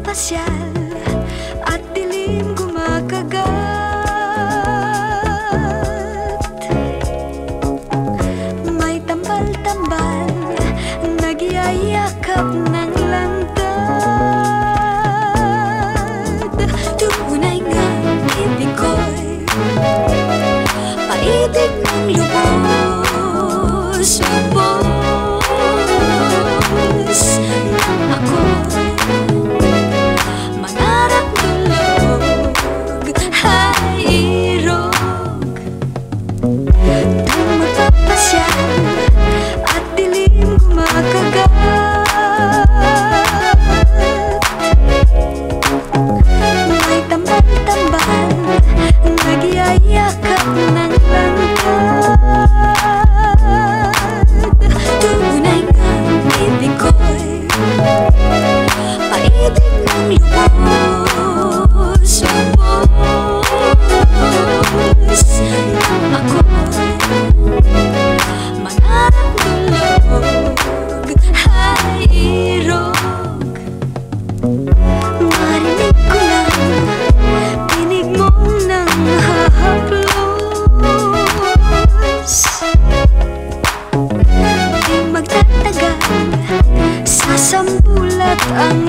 nagpapasyal at dilim gumakagat. May tambal-tambal, nagyayakap ng lantad. Tunay nga ibig ko'y paitig ng lubos, lubos nang ako'y mangarap tulog, hairog. Tuwing magpapasyal at dilim gumakagat, may tambal-tambal, nagyayakap ng lantad. Tunay nga ibig ko'y paitig ng lubos, lubos nang ako'y mangarap tulog, hairog. Marinig ko lang tinig mong nanghahaplos. Di magtatagal, sasambulat ang